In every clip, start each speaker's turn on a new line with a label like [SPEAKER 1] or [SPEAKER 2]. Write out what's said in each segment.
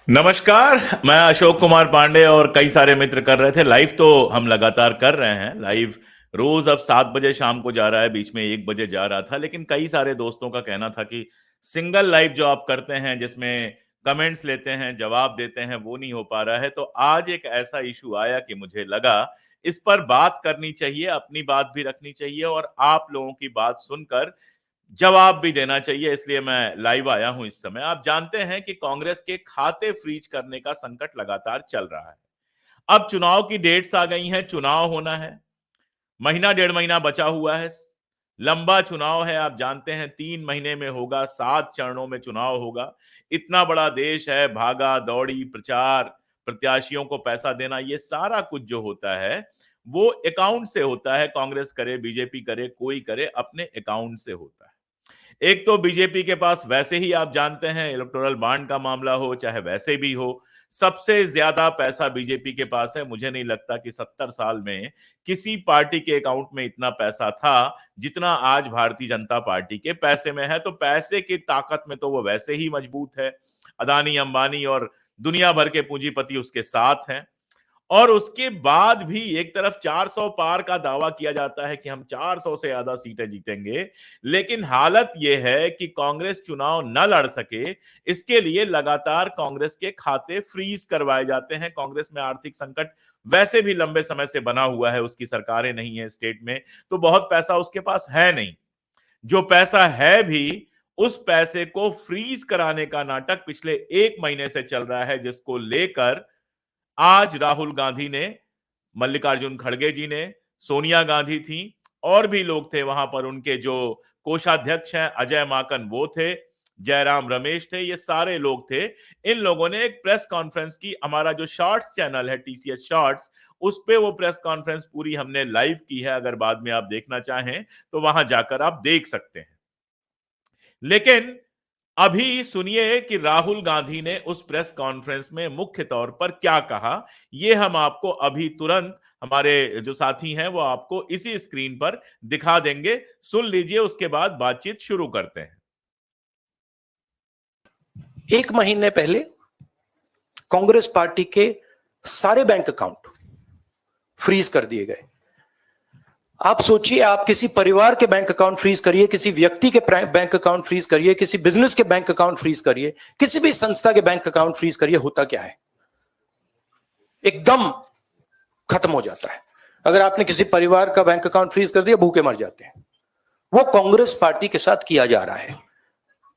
[SPEAKER 1] नमस्कार। मैं अशोक कुमार पांडे और कई सारे मित्र कर रहे थे लाइव। तो हम लगातार कर रहे हैं लाइव। रोज अब 7 बजे शाम को जा रहा है, बीच में 1 बजे जा रहा था, लेकिन कई सारे दोस्तों का कहना था कि सिंगल लाइव जो आप करते हैं जिसमें कमेंट्स लेते हैं, जवाब देते हैं, वो नहीं हो पा रहा है। तो आज एक ऐसा इशू आया कि मुझे लगा इस पर बात करनी चाहिए, अपनी बात भी रखनी चाहिए और आप लोगों की बात सुनकर जवाब भी देना चाहिए। इसलिए मैं लाइव आया हूं इस समय। आप जानते हैं कि कांग्रेस के खाते फ्रीज करने का संकट लगातार चल रहा है। अब चुनाव की डेट्स आ गई हैं, चुनाव होना है, महीना 1.5 महीना बचा हुआ है। लंबा चुनाव है, आप जानते हैं 3 महीने में होगा, 7 चरणों में चुनाव होगा। इतना बड़ा देश है, भागा दौड़ी, प्रचार, प्रत्याशियों को पैसा देना, ये सारा कुछ जो होता है वो अकाउंट से होता है। कांग्रेस करे, बीजेपी करे, कोई करे, अपने अकाउंट से होता है। एक तो बीजेपी के पास वैसे ही आप जानते हैं इलेक्टोरल बॉन्ड का मामला हो चाहे वैसे भी हो, सबसे ज्यादा पैसा बीजेपी के पास है। मुझे नहीं लगता कि 70 साल में किसी पार्टी के अकाउंट में इतना पैसा था जितना आज भारतीय जनता पार्टी के पैसे में है। तो पैसे की ताकत में तो वो वैसे ही मजबूत है। अदानी, अंबानी और दुनिया भर के पूंजीपति उसके साथ हैं। और उसके बाद भी एक तरफ 400 पार का दावा किया जाता है कि हम 400 से ज्यादा सीटें जीतेंगे, लेकिन हालत यह है कि कांग्रेस चुनाव न लड़ सके, इसके लिए लगातार कांग्रेस के खाते फ्रीज करवाए जाते हैं। कांग्रेस में आर्थिक संकट वैसे भी लंबे समय से बना हुआ है, उसकी सरकारें नहीं है स्टेट में, तो बहुत पैसा उसके पास है नहीं। जो पैसा है भी, उस पैसे को फ्रीज कराने का नाटक पिछले 1 महीने से चल रहा है, जिसको लेकर आज राहुल गांधी ने, मल्लिकार्जुन खड़गे जी ने, सोनिया गांधी थी और भी लोग थे वहां पर, उनके जो कोषाध्यक्ष हैं अजय माकन वो थे, जयराम रमेश थे, ये सारे लोग थे। इन लोगों ने एक प्रेस कॉन्फ्रेंस की। हमारा जो शॉर्ट्स चैनल है टीसीएस शॉर्ट्स, उस पे वो प्रेस कॉन्फ्रेंस पूरी हमने लाइव की है। अगर बाद में आप देखना चाहें तो वहां जाकर आप देख सकते हैं। लेकिन अभी सुनिए कि राहुल गांधी ने उस प्रेस कॉन्फ्रेंस में मुख्य तौर पर क्या कहा। ये हम आपको अभी तुरंत, हमारे जो साथी हैं वो आपको इसी स्क्रीन पर दिखा देंगे। सुन लीजिए, उसके बाद बातचीत शुरू करते हैं।
[SPEAKER 2] 1 महीने पहले कांग्रेस पार्टी के सारे बैंक अकाउंट फ्रीज कर दिए गए। आप सोचिए, आप किसी परिवार के बैंक अकाउंट फ्रीज करिए, किसी व्यक्ति के बैंक अकाउंट फ्रीज करिए, किसी बिजनेस के बैंक अकाउंट फ्रीज करिए, किसी भी संस्था के बैंक अकाउंट फ्रीज करिए, होता क्या है? एकदम खत्म हो जाता है। अगर आपने किसी परिवार का बैंक अकाउंट फ्रीज कर दिया, भूखे मर जाते हैं। वो कांग्रेस पार्टी के साथ किया जा रहा है।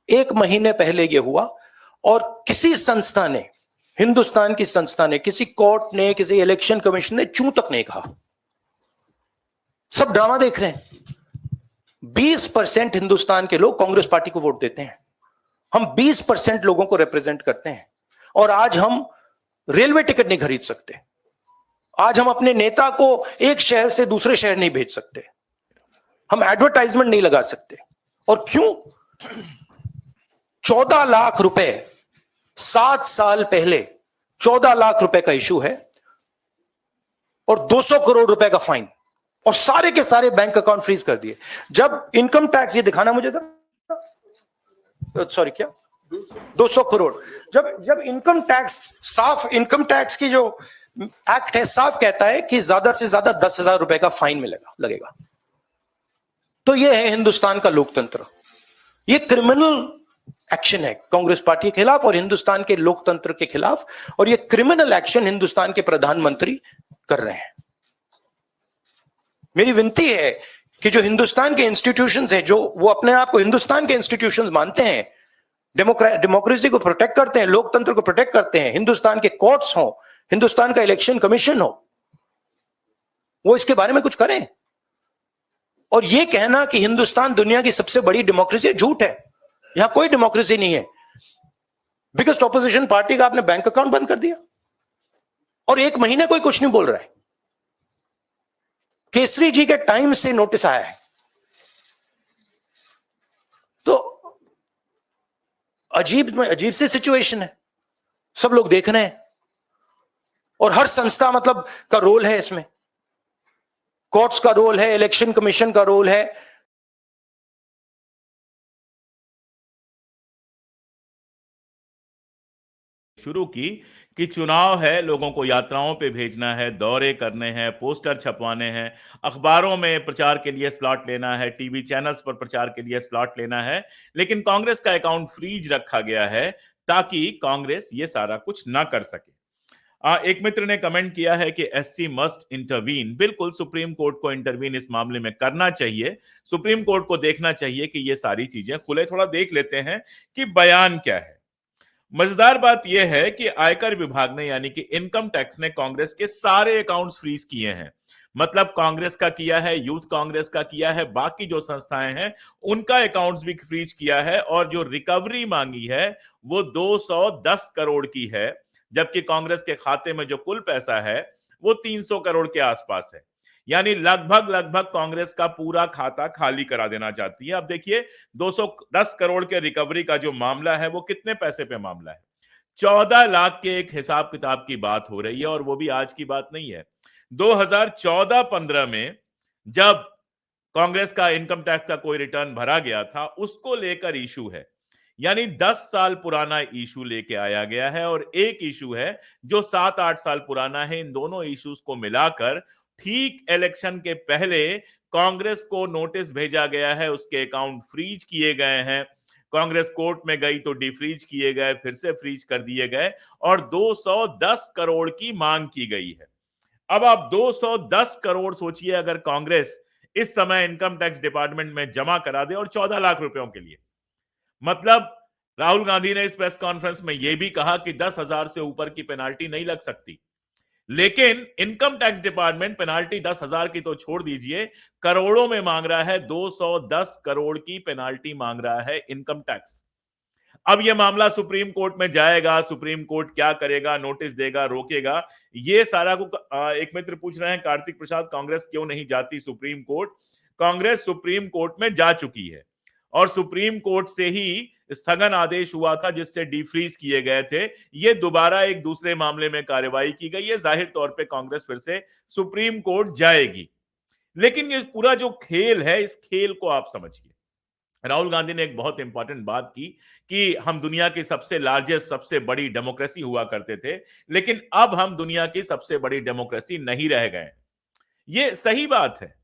[SPEAKER 2] 1 महीने पहले यह हुआ और किसी संस्था ने, हिंदुस्तान की संस्था ने, किसी कोर्ट ने, किसी इलेक्शन कमीशन ने चूं तक नहीं कहा। सब ड्रामा देख रहे हैं। 20% हिंदुस्तान के लोग कांग्रेस पार्टी को वोट देते हैं। हम 20% लोगों को रिप्रेजेंट करते हैं। और आज हम रेलवे टिकट नहीं खरीद सकते। आज हम अपने नेता को एक शहर से दूसरे शहर नहीं भेज सकते। हम एडवर्टाइजमेंट नहीं लगा सकते। और क्यों? 14 लाख रुपए 7 साल पहले 14 लाख रुपए का इशू है और 200 करोड़ रुपए का फाइन, और सारे के सारे बैंक अकाउंट फ्रीज कर दिए। जब इनकम टैक्स, ये दिखाना मुझे था, सॉरी, क्या 200 करोड़, जब इनकम टैक्स, साफ इनकम टैक्स की जो एक्ट है साफ कहता है कि ज्यादा से ज्यादा 10,000 रुपए का फाइन लगेगा। तो ये है हिंदुस्तान का लोकतंत्र। ये क्रिमिनल एक्शन है कांग्रेस पार्टी के खिलाफ और हिंदुस्तान के लोकतंत्र के खिलाफ, और ये क्रिमिनल एक्शन हिंदुस्तान के प्रधानमंत्री कर रहे हैं। मेरी विनती है कि जो हिंदुस्तान के इंस्टीट्यूशंस हैं, जो वो अपने आप को हिंदुस्तान के इंस्टीट्यूशंस मानते हैं, डेमोक्रेसी को प्रोटेक्ट करते हैं, लोकतंत्र को प्रोटेक्ट करते हैं, हिंदुस्तान के कोर्ट्स हो, हिंदुस्तान का इलेक्शन कमीशन हो, वो इसके बारे में कुछ करें। और ये कहना कि हिंदुस्तान दुनिया की सबसे बड़ी डेमोक्रेसी, झूठ है। यहां कोई डेमोक्रेसी नहीं है। बिगेस्ट ऑपोजिशन पार्टी का आपने बैंक अकाउंट बंद कर दिया और 1 महीने कोई कुछ नहीं बोल रहा है। केसरी जी के टाइम से नोटिस आया है। तो अजीब सी सिचुएशन है। सब लोग देख रहे हैं और हर संस्था मतलब का रोल है इसमें। कोर्ट्स का रोल है, इलेक्शन कमीशन का रोल है,
[SPEAKER 1] शुरू की कि चुनाव है, लोगों को यात्राओं पे भेजना है, दौरे करने हैं, पोस्टर छपवाने हैं, अखबारों में प्रचार के लिए स्लॉट लेना है, टीवी चैनल्स पर प्रचार के लिए स्लॉट लेना है, लेकिन कांग्रेस का अकाउंट फ्रीज रखा गया है ताकि कांग्रेस ये सारा कुछ ना कर सके। एक मित्र ने कमेंट किया है कि एससी मस्ट इंटरवीन। बिल्कुल, सुप्रीम कोर्ट को इंटरवीन इस मामले में करना चाहिए। सुप्रीम कोर्ट को देखना चाहिए कि ये सारी चीजें खुले, थोड़ा देख लेते हैं कि बयान क्या है। मजेदार बात यह है कि आयकर विभाग ने यानी कि इनकम टैक्स ने कांग्रेस के सारे अकाउंट्स फ्रीज किए हैं। मतलब कांग्रेस का किया है, यूथ कांग्रेस का किया है, बाकी जो संस्थाएं हैं उनका अकाउंट्स भी फ्रीज किया है, और जो रिकवरी मांगी है वो 210 करोड़ की है, जबकि कांग्रेस के खाते में जो कुल पैसा है वो 300 करोड़ के आसपास है। यानी लगभग लगभग कांग्रेस का पूरा खाता खाली करा देना चाहती है। अब देखिए, 210 करोड़ के रिकवरी का जो मामला है वो कितने पैसे पे मामला है? 14 लाख के एक हिसाब किताब की बात हो रही है, और वो भी आज की बात नहीं है। 2014-15 में जब कांग्रेस का इनकम टैक्स का कोई रिटर्न भरा गया था, उसको लेकर इशू है। यानी 10 साल पुराना इशू लेके आया गया है, और एक इशू है जो 7-8 साल पुराना है। इन दोनों इश्यूज को मिलाकर ठीक इलेक्शन के पहले कांग्रेस को नोटिस भेजा गया है, उसके अकाउंट फ्रीज किए गए हैं। कांग्रेस कोर्ट में गई तो डिफ्रीज किए गए, फिर से फ्रीज कर दिए गए, और 210 करोड़ की मांग की गई है। अब आप 210 करोड़ सोचिए, अगर कांग्रेस इस समय इनकम टैक्स डिपार्टमेंट में जमा करा दे, और 14 लाख रुपयों के लिए। मतलब राहुल गांधी ने इस प्रेस कॉन्फ्रेंस में यह भी कहा कि 10,000 से ऊपर की पेनाल्टी नहीं लग सकती, लेकिन इनकम टैक्स डिपार्टमेंट पेनाल्टी 10,000 की तो छोड़ दीजिए, करोड़ों में मांग रहा है। 210 करोड़ की पेनाल्टी मांग रहा है इनकम टैक्स। अब यह मामला सुप्रीम कोर्ट में जाएगा, सुप्रीम कोर्ट क्या करेगा, नोटिस देगा, रोकेगा, ये सारा को एक मित्र पूछ रहे हैं, कार्तिक प्रसाद, कांग्रेस क्यों नहीं जाती supreme court? Congress supreme court में जा चुकी है, और सुप्रीम कोर्ट से ही स्थगन आदेश हुआ था जिससे डिफ्रीज किए गए थे। ये दोबारा एक दूसरे मामले में कार्रवाई की गई है। जाहिर तौर पे कांग्रेस फिर से सुप्रीम कोर्ट जाएगी, लेकिन ये पूरा जो खेल है, इस खेल को आप समझिए। राहुल गांधी ने एक बहुत इंपॉर्टेंट बात की कि हम दुनिया की सबसे लार्जेस्ट, सबसे बड़ी डेमोक्रेसी हुआ करते थे, लेकिन अब हम दुनिया की सबसे बड़ी डेमोक्रेसी नहीं रह गए। ये सही बात है।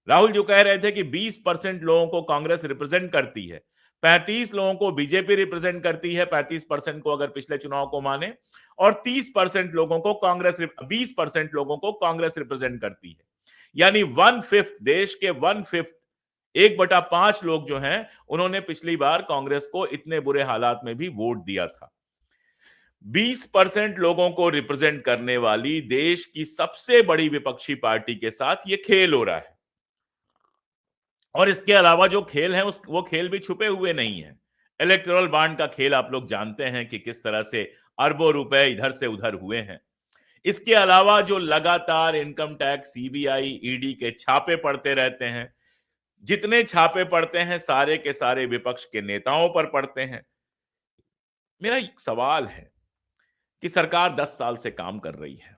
[SPEAKER 1] राहुल जो कह रहे थे कि 20% लोगों को कांग्रेस रिप्रेजेंट करती है, 35 लोगों को बीजेपी रिप्रेजेंट करती है, 35% को अगर पिछले चुनाव को माने, और 30% लोगों को कांग्रेस, 20% लोगों को कांग्रेस रिप्रेजेंट करती है। यानी 1/5 देश के 1/5, 1/5 लोग जो हैं, उन्होंने पिछली बार कांग्रेस को इतने बुरे हालात में भी वोट दिया था। 20% लोगों को रिप्रेजेंट करने वाली देश की सबसे बड़ी विपक्षी पार्टी के साथ यह खेल हो रहा है। और इसके अलावा जो खेल है वो खेल भी छुपे हुए नहीं है। इलेक्टोरल बॉन्ड का खेल आप लोग जानते हैं कि किस तरह से अरबों रुपए इधर से उधर हुए हैं। इसके अलावा जो लगातार इनकम टैक्स, सीबीआई, ईडी के छापे पड़ते रहते हैं, जितने छापे पड़ते हैं सारे के सारे विपक्ष के नेताओं पर पड़ते हैं। मेरा एक सवाल है कि सरकार 10 साल से काम कर रही है,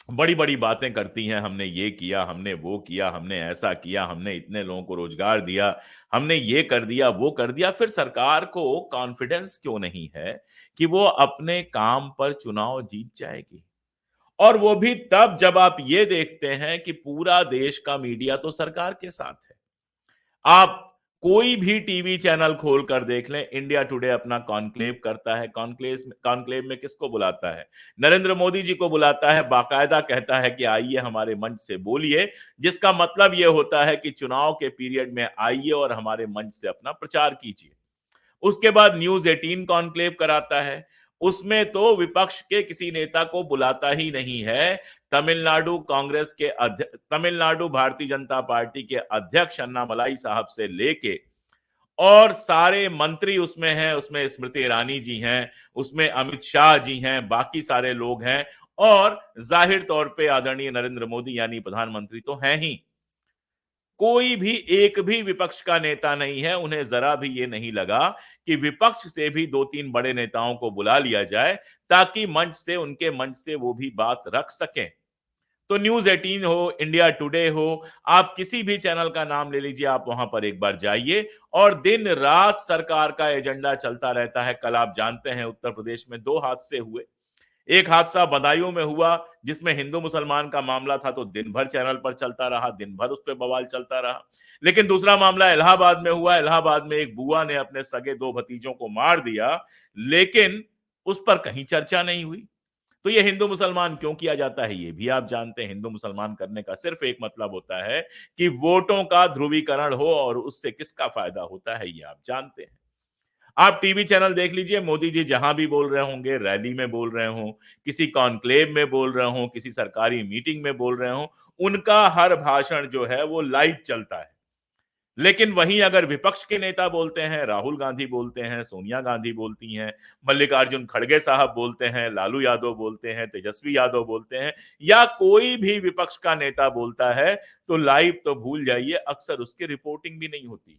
[SPEAKER 1] बड़ी बड़ी बातें करती हैं, हमने ये किया, हमने वो किया, हमने ऐसा किया, हमने इतने लोगों को रोजगार दिया, हमने ये कर दिया, वो कर दिया। फिर सरकार को कॉन्फिडेंस क्यों नहीं है कि वो अपने काम पर चुनाव जीत जाएगी? और वो भी तब जब आप ये देखते हैं कि पूरा देश का मीडिया तो सरकार के साथ है। आप कोई भी टीवी चैनल खोलकर देख लें, इंडिया टुडे अपना कॉन्क्लेव करता है। कॉन्क्लेव में किसको बुलाता है? नरेंद्र मोदी जी को बुलाता है, बाकायदा कहता है कि आइए हमारे मंच से बोलिए, जिसका मतलब यह होता है कि चुनाव के पीरियड में आइए और हमारे मंच से अपना प्रचार कीजिए। उसके बाद न्यूज 18 कॉन्क्लेव कराता है, उसमें तो विपक्ष के किसी नेता को बुलाता ही नहीं है। तमिलनाडु भारतीय जनता पार्टी के अध्यक्ष अन्नामलाई साहब से लेके और सारे मंत्री उसमें हैं, उसमें स्मृति ईरानी जी हैं, उसमें अमित शाह जी हैं, बाकी सारे लोग हैं, और जाहिर तौर पे आदरणीय नरेंद्र मोदी यानी प्रधानमंत्री तो हैं ही। कोई भी एक भी विपक्ष का नेता नहीं है। उन्हें जरा भी ये नहीं लगा कि विपक्ष से भी 2-3 बड़े नेताओं को बुला लिया जाए ताकि उनके मंच से वो भी बात रख सकें। तो न्यूज 18 हो, इंडिया टुडे हो, आप किसी भी चैनल का नाम ले लीजिए, आप वहां पर एक बार जाइए और दिन रात सरकार का एजेंडा चलता रहता है। कल आप जानते हैं उत्तर प्रदेश में 2 हादसे हुए। एक हादसा बदायूं में हुआ जिसमें हिंदू मुसलमान का मामला था, तो दिन भर चैनल पर चलता रहा, दिन भर उस पर बवाल चलता रहा। लेकिन दूसरा मामला इलाहाबाद में हुआ। इलाहाबाद में एक बुआ ने अपने सगे 2 भतीजों को मार दिया, लेकिन उस पर कहीं चर्चा नहीं हुई। तो ये हिंदू मुसलमान क्यों किया जाता है, ये भी आप जानते हैं। हिंदू मुसलमान करने का सिर्फ एक मतलब होता है कि वोटों का ध्रुवीकरण हो, और उससे किसका फायदा होता है ये आप जानते हैं। आप टीवी चैनल देख लीजिए, मोदी जी जहां भी बोल रहे होंगे, रैली में बोल रहे हों, किसी कॉन्क्लेव में बोल रहे हों, किसी सरकारी मीटिंग में बोल रहे हों, उनका हर भाषण जो है वो लाइव चलता है। लेकिन वहीं अगर विपक्ष के नेता बोलते हैं, राहुल गांधी बोलते हैं, सोनिया गांधी बोलती हैं, मल्लिकार्जुन खड़गे साहब बोलते हैं, लालू यादव बोलते हैं, तेजस्वी यादव बोलते हैं, या कोई भी विपक्ष का नेता बोलता है, तो लाइव तो भूल जाइए, अक्सर उसकी रिपोर्टिंग भी नहीं होती है।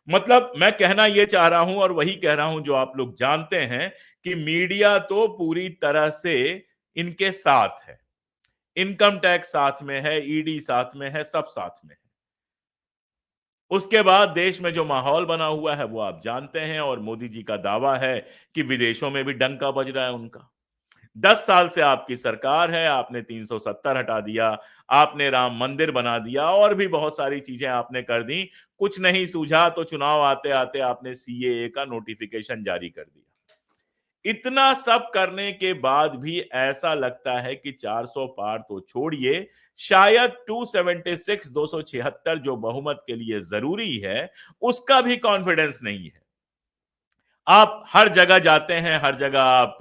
[SPEAKER 1] मतलब मैं कहना यह चाह रहा हूं, और वही कह रहा हूं जो आप लोग जानते हैं, कि मीडिया तो पूरी तरह से इनके साथ है। इनकम टैक्स साथ में है, ईडी साथ में है, सब साथ में है। उसके बाद देश में जो माहौल बना हुआ है वो आप जानते हैं, और मोदी जी का दावा है कि विदेशों में भी डंका बज रहा है उनका। 10 साल से आपकी सरकार है, आपने 370 हटा दिया, आपने राम मंदिर बना दिया, और भी बहुत सारी चीजें आपने कर दी। कुछ नहीं सूझा तो चुनाव आते आते आपने सीएए का नोटिफिकेशन जारी कर दिया। इतना सब करने के बाद भी ऐसा लगता है कि 400 पार तो छोड़िए, शायद 276 276 जो बहुमत के लिए जरूरी है, उसका भी कॉन्फिडेंस नहीं है। आप हर जगह जाते हैं, हर जगह आप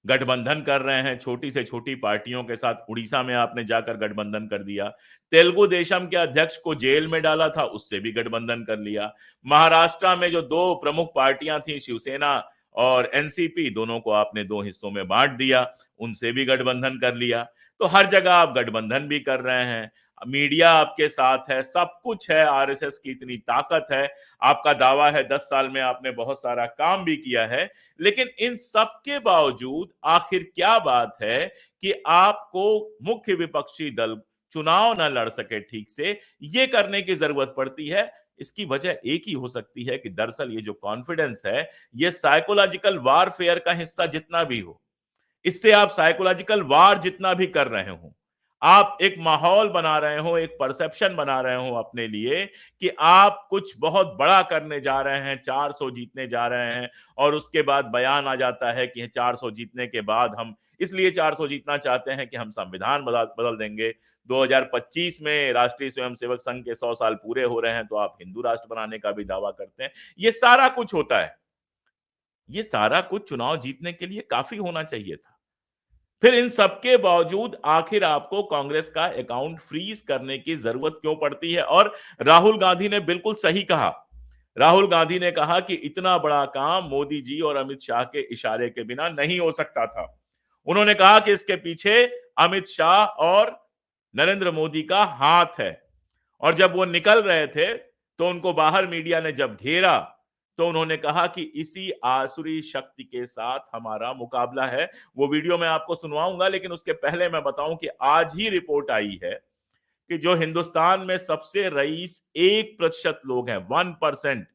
[SPEAKER 1] गठबंधन कर रहे हैं छोटी से छोटी पार्टियों के साथ। उड़ीसा में आपने जाकर गठबंधन कर दिया, तेलुगु देशम के अध्यक्ष को जेल में डाला था, उससे भी गठबंधन कर लिया। महाराष्ट्र में जो 2 प्रमुख पार्टियां थी, शिवसेना और एनसीपी, दोनों को आपने 2 हिस्सों में बांट दिया, उनसे भी गठबंधन कर लिया। तो हर जगह आप गठबंधन भी कर रहे हैं, मीडिया आपके साथ है, सब कुछ है, आरएसएस की इतनी ताकत है। आपका दावा है 10 साल में आपने बहुत सारा काम भी किया है, लेकिन इन सब के बावजूद आखिर क्या बात है कि आपको मुख्य विपक्षी दल चुनाव ना लड़ सके ठीक से, ये करने की जरूरत पड़ती है। इसकी वजह एक ही हो सकती है कि दरअसल ये जो कॉन्फिडेंस है, ये साइकोलॉजिकल वारफेयर का हिस्सा जितना भी हो, इससे आप साइकोलॉजिकल वार जितना भी कर रहे हो, आप एक माहौल बना रहे हो, एक परसेप्शन बना रहे हो अपने लिए कि आप कुछ बहुत बड़ा करने जा रहे हैं, 400 जीतने जा रहे हैं, और उसके बाद बयान आ जाता है कि 400 जीतने के बाद हम इसलिए 400 जीतना चाहते हैं कि हम संविधान बदल बदल देंगे। 2025 में राष्ट्रीय स्वयंसेवक संघ के 100 साल पूरे हो रहे हैं, तो आप हिंदू राष्ट्र बनाने का भी दावा करते हैं। ये सारा कुछ होता है, ये सारा कुछ चुनाव जीतने के लिए काफी होना चाहिए था। फिर इन सबके बावजूद आखिर आपको कांग्रेस का अकाउंट फ्रीज करने की जरूरत क्यों पड़ती है? और राहुल गांधी ने बिल्कुल सही कहा। राहुल गांधी ने कहा कि इतना बड़ा काम मोदी जी और अमित शाह के इशारे के बिना नहीं हो सकता था। उन्होंने कहा कि इसके पीछे अमित शाह और नरेंद्र मोदी का हाथ है। और जब वो निकल रहे थे, तो उनको बाहर मीडिया ने जब घेरा, तो उन्होंने कहा कि इसी आसुरी शक्ति के साथ हमारा मुकाबला है। वो वीडियो मैं आपको सुनवाऊंगा, लेकिन उसके पहले मैं बताऊं कि आज ही रिपोर्ट आई है कि जो हिंदुस्तान में सबसे रईस 1% लोग हैं, 1%,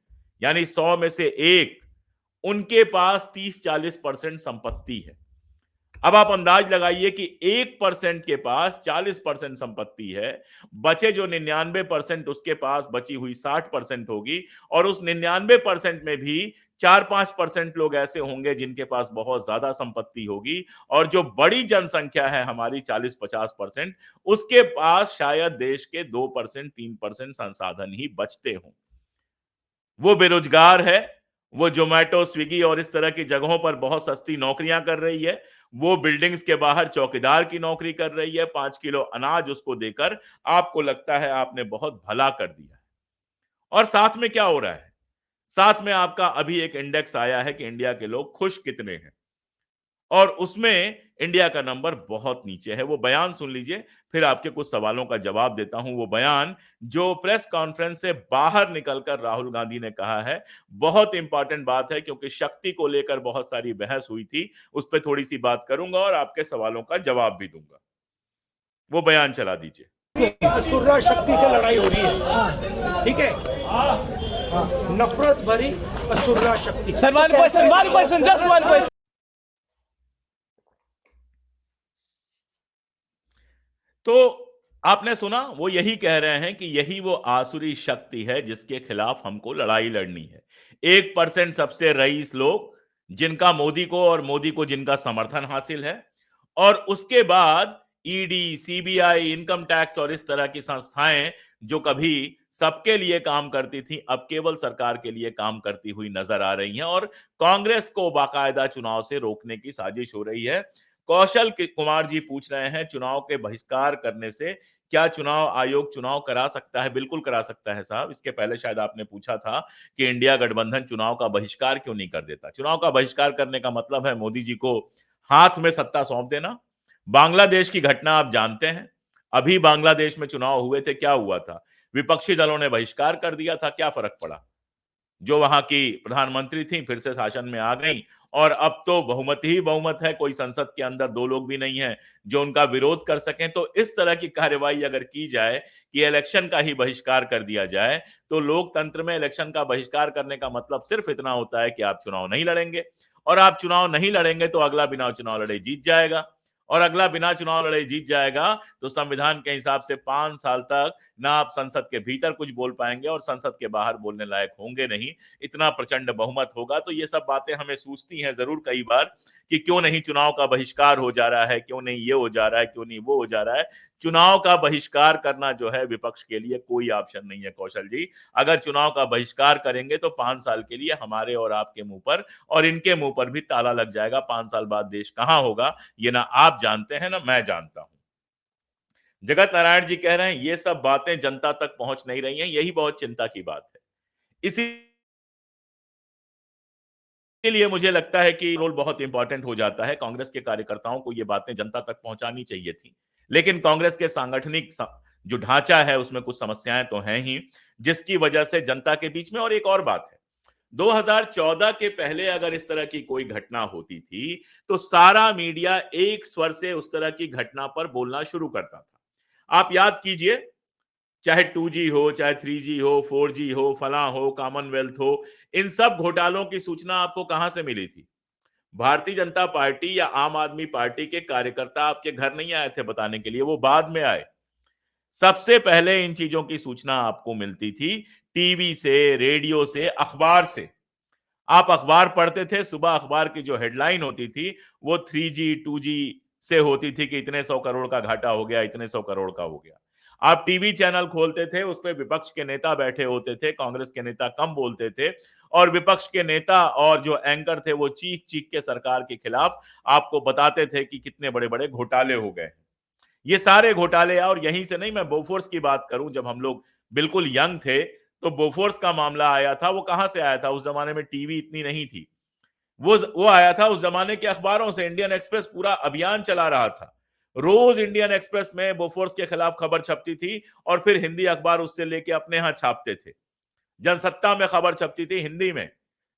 [SPEAKER 1] यानी 100 में से एक, उनके पास 30-40% संपत्ति है। अब आप अंदाज लगाइए कि 1% के पास 40% संपत्ति है, बचे जो 99% उसके पास बची हुई 60% होगी, और उस 99% में भी 4-5% लोग ऐसे होंगे जिनके पास बहुत ज्यादा संपत्ति होगी, और जो बड़ी जनसंख्या है हमारी 40-50%, उसके पास शायद देश के 2% 3% संसाधन ही बचते हों। वो बेरोजगार है, वो जोमेटो, स्विगी और इस तरह की जगहों पर बहुत सस्ती नौकरियां कर रही है, वो बिल्डिंग्स के बाहर चौकीदार की नौकरी कर रही है, 5 किलो अनाज उसको देकर आपको लगता है आपने बहुत भला कर दिया है। और साथ में क्या हो रहा है? साथ में आपका अभी एक इंडेक्स आया है कि इंडिया के लोग खुश कितने हैं, और उसमें इंडिया का नंबर बहुत नीचे है। वो बयान सुन लीजिए, फिर आपके कुछ सवालों का जवाब देता हूं। वो बयान जो प्रेस कॉन्फ्रेंस से बाहर निकलकर राहुल गांधी ने कहा है, बहुत इंपॉर्टेंट बात है, क्योंकि शक्ति को लेकर बहुत सारी बहस हुई थी, उस पर थोड़ी सी बात करूंगा और आपके सवालों का जवाब भी दूंगा। वो बयान चला दीजिए।
[SPEAKER 3] असुरा शक्ति से लड़ाई हो रही है, ठीक है, नफरत भरी असुरा शक्ति।
[SPEAKER 4] Sir, one question, just one question.
[SPEAKER 1] तो आपने सुना, वो यही कह रहे हैं कि यही वो आसुरी शक्ति है जिसके खिलाफ हमको लड़ाई लड़नी है। 1% सबसे रईस लोग जिनका मोदी को और मोदी को जिनका समर्थन हासिल है, और उसके बाद ईडी, सीबीआई, इनकम टैक्स और इस तरह की संस्थाएं जो कभी सबके लिए काम करती थी, अब केवल सरकार के लिए काम करती हुई नजर आ रही हैं और कांग्रेस को बाकायदा चुनाव से रोकने की साजिश हो रही है। कौशल कुमार जी पूछ रहे हैं, चुनाव के बहिष्कार करने से क्या चुनाव आयोग चुनाव करा सकता है? बिल्कुल करा सकता है साहब। इसके पहले शायद आपने पूछा था कि इंडिया गठबंधन चुनाव का बहिष्कार क्यों नहीं कर देता। चुनाव का बहिष्कार करने का मतलब है मोदी जी को हाथ में सत्ता सौंप देना। बांग्लादेश की घटना आप जानते हैं, अभी बांग्लादेश में चुनाव हुए थे, क्या हुआ था? विपक्षी दलों ने बहिष्कार कर दिया था, क्या फर्क पड़ा? जो वहां की प्रधानमंत्री थी फिर से शासन में आ गई, और अब तो बहुमत ही बहुमत है, कोई संसद के अंदर दो लोग भी नहीं है जो उनका विरोध कर सकें। तो इस तरह की कार्यवाही अगर की जाए कि इलेक्शन का ही बहिष्कार कर दिया जाए, तो लोकतंत्र में इलेक्शन का बहिष्कार करने का मतलब सिर्फ इतना होता है कि आप चुनाव नहीं लड़ेंगे, और आप चुनाव नहीं लड़ेंगे तो अगला बिना चुनाव लड़े जीत जाएगा, और अगला बिना चुनाव लड़े जीत जाएगा तो संविधान के हिसाब से 5 साल तक ना आप संसद के भीतर कुछ बोल पाएंगे और संसद के बाहर बोलने लायक होंगे नहीं। इतना प्रचंड बहुमत होगा। तो ये सब बातें हमें सूझती हैं जरूर कई बार कि क्यों नहीं चुनाव का बहिष्कार हो जा रहा है, क्यों नहीं ये हो जा रहा है, क्यों नहीं वो हो जा रहा है। चुनाव का बहिष्कार करना जो है विपक्ष के लिए कोई ऑप्शन नहीं है कौशल जी। अगर चुनाव का बहिष्कार करेंगे तो 5 साल के लिए हमारे और आपके मुंह पर और इनके मुंह पर भी ताला लग जाएगा। 5 साल बाद देश कहां होगा ये ना आप जानते हैं ना मैं जानता हूं। जगत नारायण जी कह रहे हैं ये सब बातें जनता तक पहुंच नहीं रही हैं, यही बहुत चिंता की बात है। इसीलिए मुझे लगता है कि रोल बहुत इंपॉर्टेंट हो जाता है। कांग्रेस के कार्यकर्ताओं को ये बातें जनता तक पहुंचानी चाहिए थी, लेकिन कांग्रेस के सांगठनिक जो ढांचा है उसमें कुछ समस्याएं तो हैं ही, जिसकी वजह से जनता के बीच में। और एक और बात है, 2014 के पहले अगर इस तरह की कोई घटना होती थी तो सारा मीडिया एक स्वर से उस तरह की घटना पर बोलना शुरू करता था। आप याद कीजिए, चाहे 2G हो, चाहे 3G हो, 4G हो, फला हो, कॉमनवेल्थ हो, इन सब घोटालों की सूचना आपको कहां से मिली थी? भारतीय जनता पार्टी या आम आदमी पार्टी के कार्यकर्ता आपके घर नहीं आए थे बताने के लिए, वो बाद में आए। सबसे पहले इन चीजों की सूचना आपको मिलती थी टीवी से, रेडियो से, अखबार से। आप अखबार पढ़ते थे, सुबह अखबार की जो हेडलाइन होती थी वो 3G 2G से होती थी कि इतने 100 करोड़ का घाटा हो गया, इतने 100 करोड़ का हो गया। आप टीवी चैनल खोलते थे, उस पर विपक्ष के नेता बैठे होते थे, कांग्रेस के नेता कम बोलते थे, और विपक्ष के नेता और जो एंकर थे वो चीख चीख के सरकार के खिलाफ आपको बताते थे कि कितने बड़े बड़े घोटाले हो गए। ये सारे घोटाले, और यहीं से नहीं, मैं बोफोर्स की बात करूं, जब हम लोग बिल्कुल यंग थे तो बोफोर्स का मामला आया था। वो कहां से आया था? उस जमाने में टीवी इतनी नहीं थी। वो आया था उस जमाने के अखबारों से। इंडियन एक्सप्रेस पूरा अभियान चला रहा था, रोज इंडियन एक्सप्रेस में बोफोर्स के खिलाफ खबर छपती थी, और फिर हिंदी अखबार उससे लेके अपने यहां छापते थे। जनसत्ता में खबर छपती थी हिंदी में,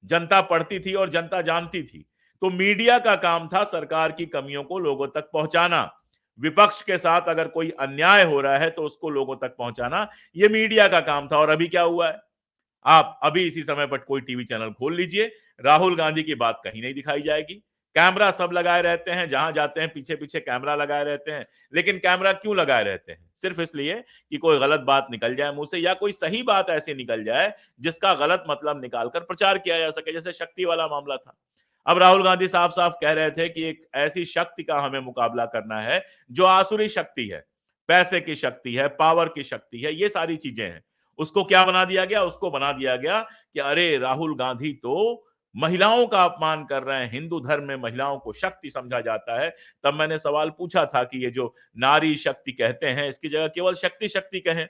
[SPEAKER 1] जनता पढ़ती थी और जनता जानती थी। तो मीडिया का काम था सरकार की कमियों को लोगों तक पहुंचाना। विपक्ष के साथ अगर कोई अन्याय हो रहा है तो उसको लोगों तक पहुंचाना, यह मीडिया का काम था। और अभी क्या हुआ है? आप अभी इसी समय पर कोई टीवी चैनल खोल लीजिए, राहुल गांधी की बात कहीं नहीं दिखाई जाएगी। कैमरा सब लगाए रहते हैं, जहां जाते हैं पीछे पीछे कैमरा लगाए रहते हैं। लेकिन कैमरा क्यों लगाए रहते हैं? सिर्फ इसलिए कि कोई गलत बात निकल जाए मुंह से, या कोई सही बात ऐसी निकल जाए जिसका गलत मतलब निकालकर प्रचार किया जा सके, जैसे शक्ति वाला मामला था। अब राहुल गांधी साफ साफ कह रहे थे कि एक ऐसी शक्ति का हमें मुकाबला करना है जो आसुरी शक्ति है, पैसे की शक्ति है, पावर की शक्ति है, ये सारी चीजें हैं। उसको क्या बना दिया गया? उसको बना दिया गया कि अरे राहुल गांधी तो महिलाओं का अपमान कर रहे हैं, हिंदू धर्म में महिलाओं को शक्ति समझा जाता है। तब मैंने सवाल पूछा था कि ये जो नारी शक्ति कहते हैं इसकी जगह केवल शक्ति शक्ति कहें,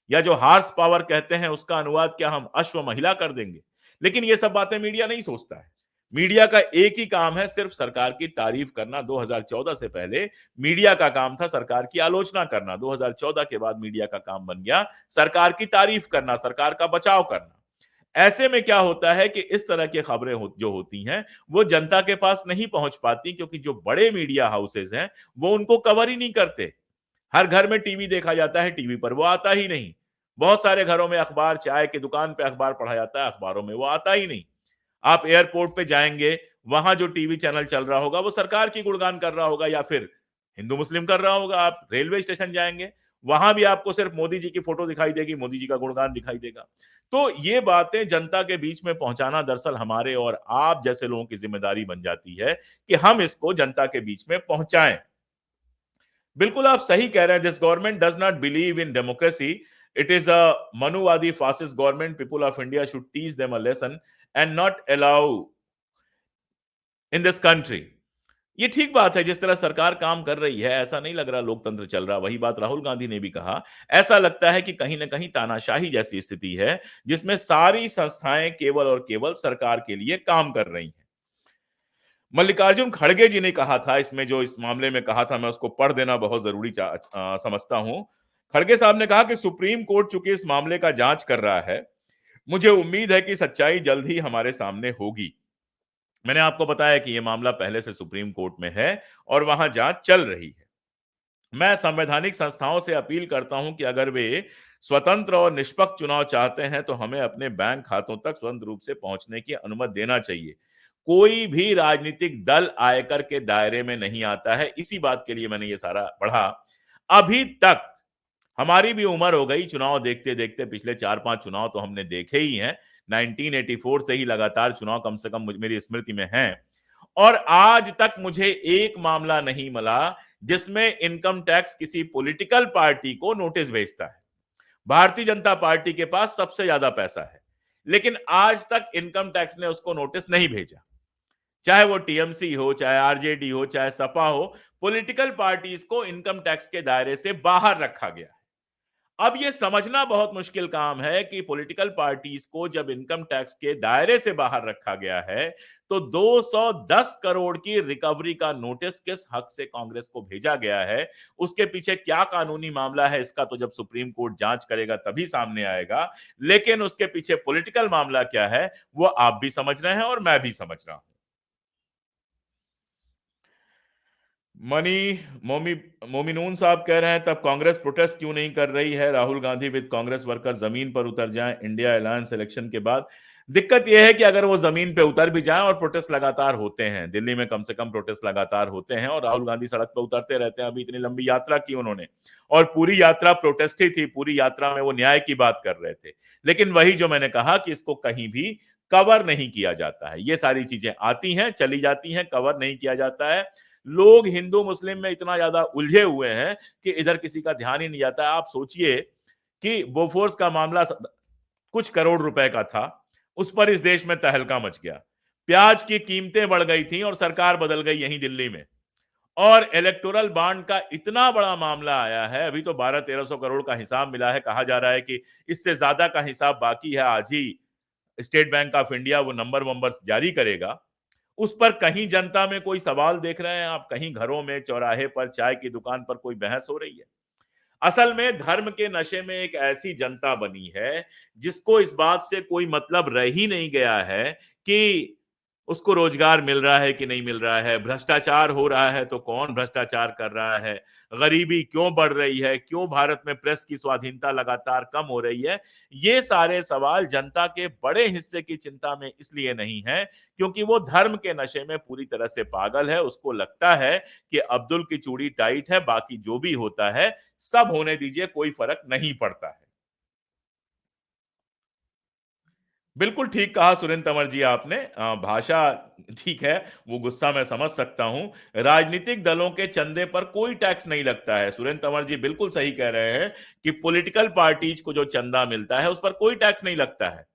[SPEAKER 1] या जो हार्स पावर कहते हैं उसका अनुवाद क्या हम अश्व महिला कर देंगे? लेकिन ये सब बातें मीडिया नहीं सोचता है। मीडिया का एक ही काम है, सिर्फ सरकार की तारीफ करना। 2014 से पहले मीडिया का काम था सरकार की आलोचना करना। 2014 के बाद मीडिया का काम बन गया सरकार की तारीफ करना, सरकार का बचाव करना। ऐसे में क्या होता है कि इस तरह की खबरें जो होती हैं वो जनता के पास नहीं पहुंच पाती, क्योंकि जो बड़े मीडिया हाउसेज हैं वो उनको कवर ही नहीं करते। हर घर में टीवी देखा जाता है, टीवी पर वो आता ही नहीं। बहुत सारे घरों में अखबार, चाय की दुकान पे अखबार पढ़ा जाता है, अखबारों में वो आता ही नहीं। आप एयरपोर्ट पे जाएंगे, वहां जो टीवी चैनल चल रहा होगा वो सरकार की गुणगान कर रहा होगा या फिर हिंदू मुस्लिम कर रहा होगा। आप रेलवे स्टेशन जाएंगे, वहां भी आपको सिर्फ मोदी जी की फोटो दिखाई देगी, मोदी जी का गुणगान दिखाई देगा। तो ये बातें जनता के बीच में पहुंचाना दरअसल हमारे और आप जैसे लोगों की जिम्मेदारी बन जाती है कि हम इसको जनता के बीच में पहुंचाएं। बिल्कुल आप सही कह रहे हैं, this government does not believe in democracy, it is a Manuvadi fascist government, people of India should teach them a lesson and not allow in this country. ये ठीक बात है, जिस तरह सरकार काम कर रही है ऐसा नहीं लग रहा लोकतंत्र चल रहा। वही बात राहुल गांधी ने भी कहा, ऐसा लगता है कि कहीं ना कहीं तानाशाही जैसी स्थिति है जिसमें सारी संस्थाएं केवल और केवल सरकार के लिए काम कर रही हैं। मल्लिकार्जुन खड़गे जी ने कहा था, इसमें जो इस मामले में कहा था, मैं उसको पढ़ देना बहुत जरूरी समझता हूं। खड़गे साहब ने कहा कि सुप्रीम कोर्ट चूंकि इस मामले का जांच कर रहा है, मुझे उम्मीद है कि सच्चाई जल्द ही हमारे सामने होगी। मैंने आपको बताया कि यह मामला पहले से सुप्रीम कोर्ट में है और वहां जांच चल रही है। मैं संवैधानिक संस्थाओं से अपील करता हूं कि अगर वे स्वतंत्र और निष्पक्ष चुनाव चाहते हैं तो हमें अपने बैंक खातों तक स्वतंत्र रूप से पहुंचने की अनुमति देना चाहिए। कोई भी राजनीतिक दल आयकर के दायरे में नहीं आता है। इसी बात के लिए मैंने ये सारा पढ़ा। अभी तक हमारी भी उम्र हो गई, चुनाव देखते देखते पिछले 4-5 चुनाव तो हमने देखे ही हैं। 1984 से ही लगातार चुनाव कम से कम मेरी स्मृति में हैं, और आज तक मुझे एक मामला नहीं मिला जिसमें इनकम टैक्स किसी पॉलिटिकल पार्टी को नोटिस भेजता है। भारतीय जनता पार्टी के पास सबसे ज्यादा पैसा है, लेकिन आज तक इनकम टैक्स ने उसको नोटिस नहीं भेजा। चाहे वो टीएमसी हो, चाहे आरजेडी हो, चाहे सपा हो, पॉलिटिकल पार्टीज को इनकम टैक्स के दायरे से बाहर रखा गया है। अब यह समझना बहुत मुश्किल काम है कि पॉलिटिकल पार्टीज को जब इनकम टैक्स के दायरे से बाहर रखा गया है तो 210 करोड़ की रिकवरी का नोटिस किस हक से कांग्रेस को भेजा गया है, उसके पीछे क्या कानूनी मामला है, इसका तो जब सुप्रीम कोर्ट जांच करेगा तभी सामने आएगा। लेकिन उसके पीछे पॉलिटिकल मामला क्या है वो आप भी समझ रहे हैं और मैं भी समझ रहा हूं। मोमिनून साहब कह रहे हैं, तब कांग्रेस प्रोटेस्ट क्यों नहीं कर रही है? राहुल गांधी विद कांग्रेस वर्कर जमीन पर उतर जाएं इंडिया अलायंस इलेक्शन के बाद। दिक्कत यह है कि अगर वो जमीन पे उतर भी जाएं, और प्रोटेस्ट लगातार होते हैं, दिल्ली में कम से कम प्रोटेस्ट लगातार होते हैं और राहुल गांधी सड़क पर उतरते रहते हैं। अभी इतनी लंबी यात्रा की उन्होंने, और पूरी यात्रा प्रोटेस्ट ही थी, पूरी यात्रा में वो न्याय की बात कर रहे थे। लेकिन वही जो मैंने कहा कि इसको कहीं भी कवर नहीं किया जाता है। ये सारी चीजें आती हैं चली जाती हैं, कवर नहीं किया जाता है। लोग हिंदू मुस्लिम में इतना ज्यादा उलझे हुए हैं कि इधर किसी का ध्यान ही नहीं जाता। आप सोचिए कि बोफोर्स का मामला कुछ करोड़ रुपए का था, उस पर इस देश में तहलका मच गया। प्याज की कीमतें बढ़ गई थी और सरकार बदल गई यहीं दिल्ली में। और इलेक्टोरल बॉन्ड का इतना बड़ा मामला आया है, अभी तो 1200-1300 करोड़ का हिसाब मिला है। कहा जा रहा है कि इससे ज्यादा का हिसाब बाकी है। आज ही स्टेट बैंक ऑफ इंडिया वो नंबर जारी करेगा। उस पर कहीं जनता में कोई सवाल देख रहे हैं आप? कहीं घरों में, चौराहे पर, चाय की दुकान पर कोई बहस हो रही है? असल में धर्म के नशे में एक ऐसी जनता बनी है जिसको इस बात से कोई मतलब रह ही नहीं गया है कि उसको रोजगार मिल रहा है कि नहीं मिल रहा है, भ्रष्टाचार हो रहा है तो कौन भ्रष्टाचार कर रहा है, गरीबी क्यों बढ़ रही है, क्यों भारत में प्रेस की स्वाधीनता लगातार कम हो रही है। ये सारे सवाल जनता के बड़े हिस्से की चिंता में इसलिए नहीं है क्योंकि वो धर्म के नशे में पूरी तरह से पागल है। उसको लगता है कि अब्दुल की चूड़ी टाइट है, बाकी जो भी होता है सब होने दीजिए, कोई फर्क नहीं पड़ता है। बिल्कुल ठीक कहा सुरेंद्र तंवर जी आपने। भाषा ठीक है, वो गुस्सा मैं समझ सकता हूं। राजनीतिक दलों के चंदे पर कोई टैक्स नहीं लगता है। सुरेंद्र तंवर जी बिल्कुल सही कह रहे हैं कि पॉलिटिकल पार्टीज को जो चंदा मिलता है उस पर कोई टैक्स नहीं लगता है।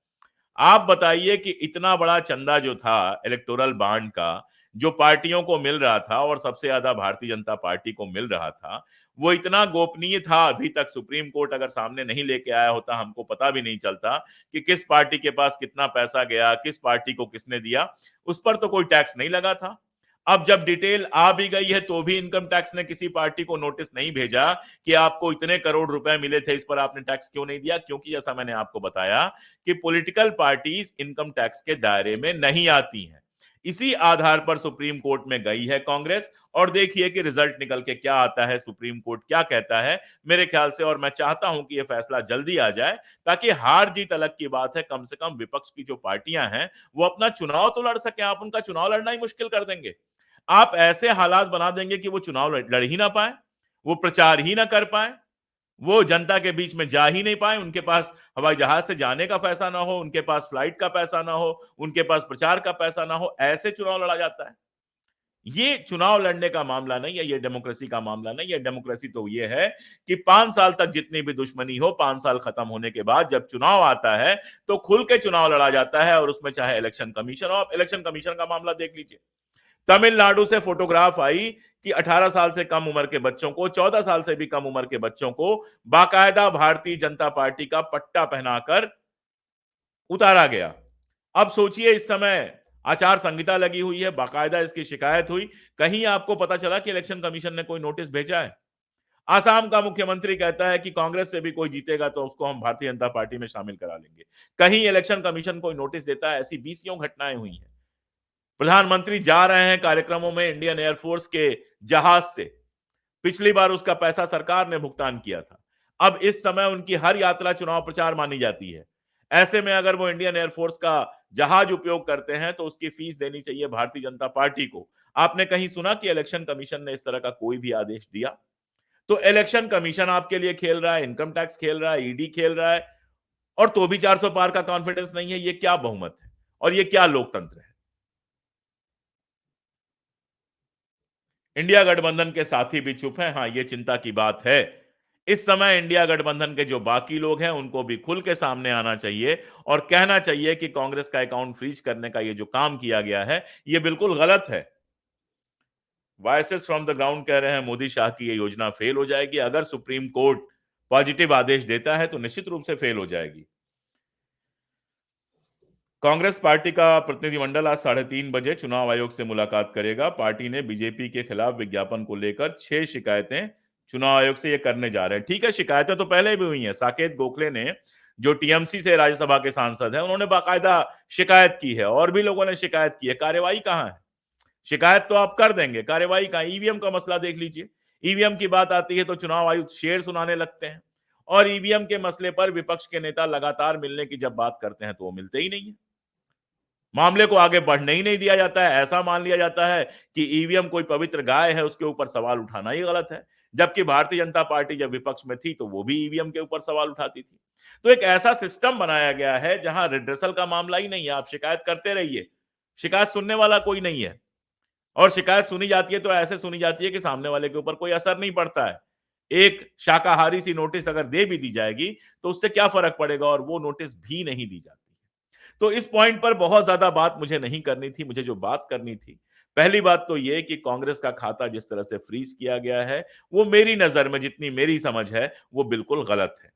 [SPEAKER 1] आप बताइए कि इतना बड़ा चंदा जो था इलेक्टोरल बॉन्ड का, जो पार्टियों को मिल रहा था और सबसे ज्यादा भारतीय जनता पार्टी को मिल रहा था, वो इतना गोपनीय था। अभी तक सुप्रीम कोर्ट अगर सामने नहीं लेके आया होता, हमको पता भी नहीं चलता कि किस पार्टी के पास कितना पैसा गया, किस पार्टी को किसने दिया। उस पर तो कोई टैक्स नहीं लगा था। अब जब डिटेल आ भी गई है तो भी इनकम टैक्स ने किसी पार्टी को नोटिस नहीं भेजा कि आपको इतने करोड़ रुपए मिले थे, इस पर आपने टैक्स क्यों नहीं दिया। क्योंकि जैसा मैंने आपको बताया कि पॉलिटिकल पार्टीज इनकम टैक्स के दायरे में नहीं आती हैं। इसी आधार पर सुप्रीम कोर्ट में गई है कांग्रेस, और देखिए कि रिजल्ट निकल के क्या आता है, सुप्रीम कोर्ट क्या कहता है मेरे ख्याल से। और मैं चाहता हूं कि यह फैसला जल्दी आ जाए, ताकि हार जीत अलग की बात है, कम से कम विपक्ष की जो पार्टियां हैं वो अपना चुनाव तो लड़ सके। आप उनका चुनाव लड़ना ही मुश्किल कर देंगे, आप ऐसे हालात बना देंगे कि वो चुनाव लड़ ही ना पाए, वो प्रचार ही ना कर पाए, वो जनता के बीच में जा ही नहीं पाए, उनके पास हवाई जहाज से जाने का पैसा ना हो, उनके पास फ्लाइट का पैसा ना हो, उनके पास प्रचार का पैसा ना हो, ऐसे चुनाव लड़ा जाता है। ये चुनाव लड़ने का मामला नहीं है, ये डेमोक्रेसी का मामला नहीं है। डेमोक्रेसी तो ये है कि 5 साल तक जितनी भी दुश्मनी हो, 5 साल खत्म होने के बाद जब चुनाव आता है तो खुल के चुनाव लड़ा जाता है, और उसमें चाहे इलेक्शन कमीशन हो। आप इलेक्शन कमीशन का मामला देख लीजिए, तमिलनाडु से फोटोग्राफ आई कि 18 साल से कम उम्र के बच्चों को, 14 साल से भी कम उम्र के बच्चों को बाकायदा भारतीय जनता पार्टी का पट्टा पहनाकर उतारा गया। अब सोचिए, इस समय आचार संहिता लगी हुई है, बाकायदा इसकी शिकायत हुई, कहीं आपको पता चला कि इलेक्शन कमीशन ने कोई नोटिस भेजा है? आसाम का मुख्यमंत्री कहता है कि कांग्रेस से भी कोई जीतेगा तो उसको हम भारतीय जनता पार्टी में शामिल करा लेंगे, कहीं इलेक्शन कमीशन कोई नोटिस देता है? ऐसी बीसियों घटनाएं हुई हैं। प्रधानमंत्री जा रहे हैं कार्यक्रमों में इंडियन एयरफोर्स के जहाज से, पिछली बार उसका पैसा सरकार ने भुगतान किया था, अब इस समय उनकी हर यात्रा चुनाव प्रचार मानी जाती है। ऐसे में अगर वो इंडियन एयरफोर्स का जहाज उपयोग करते हैं तो उसकी फीस देनी चाहिए भारतीय जनता पार्टी को। आपने कहीं सुना कि इलेक्शन कमीशन ने इस तरह का कोई भी आदेश दिया? तो इलेक्शन कमीशन आपके लिए खेल रहा है, इनकम टैक्स खेल रहा है, ईडी खेल रहा है, और तो भी 400 पार का कॉन्फिडेंस नहीं है। ये क्या बहुमत है और ये क्या लोकतंत्र है? इंडिया गठबंधन के साथी भी चुप हैं। हाँ, ये चिंता की बात है। इस समय इंडिया गठबंधन के जो बाकी लोग हैं उनको भी खुल के सामने आना चाहिए और कहना चाहिए कि कांग्रेस का अकाउंट फ्रीज करने का ये जो काम किया गया है ये बिल्कुल गलत है। वॉइसेस फ्रॉम द ग्राउंड कह रहे हैं मोदी शाह की ये योजना फेल हो जाएगी। अगर सुप्रीम कोर्ट पॉजिटिव आदेश देता है तो निश्चित रूप से फेल हो जाएगी। कांग्रेस पार्टी का प्रतिनिधिमंडल आज 3:30 बजे चुनाव आयोग से मुलाकात करेगा। पार्टी ने बीजेपी के खिलाफ विज्ञापन को लेकर 6 शिकायतें चुनाव आयोग से ये करने जा रहे हैं। ठीक है, शिकायतें तो पहले भी हुई हैं। साकेत गोखले ने, जो टीएमसी से राज्यसभा के सांसद हैं, उन्होंने बाकायदा शिकायत की है, और भी लोगों ने शिकायत की है। कार्यवाही कहां है? शिकायत तो आप कर देंगे, कार्यवाही कहां? ईवीएम का मसला देख लीजिए। ईवीएम की बात आती है तो चुनाव आयुक्त शेर सुनाने लगते हैं, और ईवीएम के मसले पर विपक्ष के नेता लगातार मिलने की जब बात करते हैं तो वो मिलते ही नहीं है। मामले को आगे बढ़ने ही नहीं दिया जाता है। ऐसा मान लिया जाता है कि ईवीएम कोई पवित्र गाय है, उसके ऊपर सवाल उठाना ही गलत है। जबकि भारतीय जनता पार्टी जब विपक्ष में थी तो वो भी ईवीएम के ऊपर सवाल उठाती थी। तो एक ऐसा सिस्टम बनाया गया है जहां रिड्रेसल का मामला ही नहीं है। आप शिकायत करते रहिए, शिकायत सुनने वाला कोई नहीं है, और शिकायत सुनी जाती है तो ऐसे सुनी जाती है कि सामने वाले के ऊपर कोई असर नहीं पड़ता है। एक शाकाहारी सी नोटिस अगर दे भी दी जाएगी तो उससे क्या फर्क पड़ेगा, और वो नोटिस भी नहीं दी जाती। तो इस पॉइंट पर बहुत ज्यादा बात मुझे नहीं करनी थी। मुझे जो बात करनी थी, पहली बात तो यह कि कांग्रेस का खाता जिस तरह से फ्रीज किया गया है वो मेरी नजर में, जितनी मेरी समझ है, वो बिल्कुल गलत है।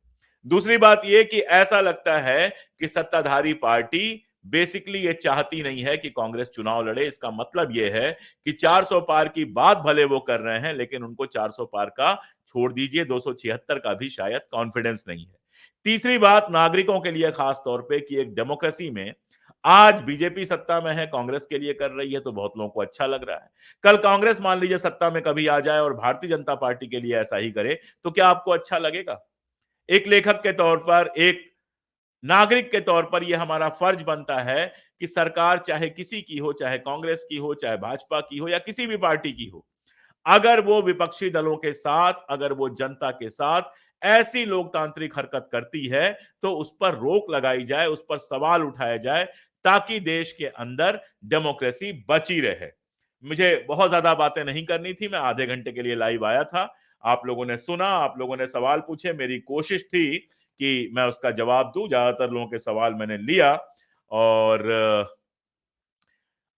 [SPEAKER 1] दूसरी बात यह कि ऐसा लगता है कि सत्ताधारी पार्टी बेसिकली ये चाहती नहीं है कि कांग्रेस चुनाव लड़े। इसका मतलब यह है कि 400 पार की बात भले वो कर रहे हैं, लेकिन उनको 400 पार का छोड़ दीजिए, 276 का भी शायद कॉन्फिडेंस नहीं है। तीसरी बात नागरिकों के लिए खास तौर पे कि एक डेमोक्रेसी में आज बीजेपी सत्ता में है, कांग्रेस के लिए कर रही है तो बहुत लोगों को अच्छा लग रहा है। कल कांग्रेस मान लीजिए सत्ता में कभी आ जाए और भारतीय जनता पार्टी के लिए ऐसा ही करे तो क्या आपको अच्छा लगेगा? एक लेखक के तौर पर, एक नागरिक के तौर पर यह हमारा फर्ज बनता है कि सरकार चाहे किसी की हो, चाहे कांग्रेस की हो, चाहे भाजपा की हो, या किसी भी पार्टी की हो, अगर वो विपक्षी दलों के साथ, अगर वो जनता के साथ ऐसी लोकतांत्रिक हरकत करती है तो उस पर रोक लगाई जाए, उस पर सवाल उठाया जाए, ताकि देश के अंदर डेमोक्रेसी बची रहे। मुझे बहुत ज्यादा बातें नहीं करनी थी, मैं आधे घंटे के लिए लाइव आया था। आप लोगों ने सुना, आप लोगों ने सवाल पूछे, मेरी कोशिश थी कि मैं उसका जवाब दूं। ज्यादातर लोगों के सवाल मैंने लिया, और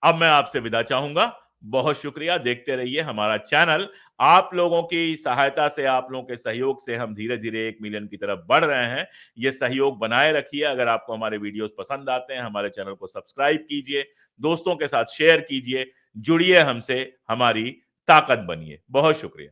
[SPEAKER 1] अब मैं आपसे विदा चाहूंगा। बहुत शुक्रिया, देखते रहिए हमारा चैनल। आप लोगों की सहायता से, आप लोगों के सहयोग से हम धीरे धीरे 1 मिलियन की तरफ बढ़ रहे हैं। ये सहयोग बनाए रखिए। अगर आपको हमारे वीडियोस पसंद आते हैं, हमारे चैनल को सब्सक्राइब कीजिए, दोस्तों के साथ शेयर कीजिए, जुड़िए हमसे, हमारी ताकत बनिए। बहुत शुक्रिया।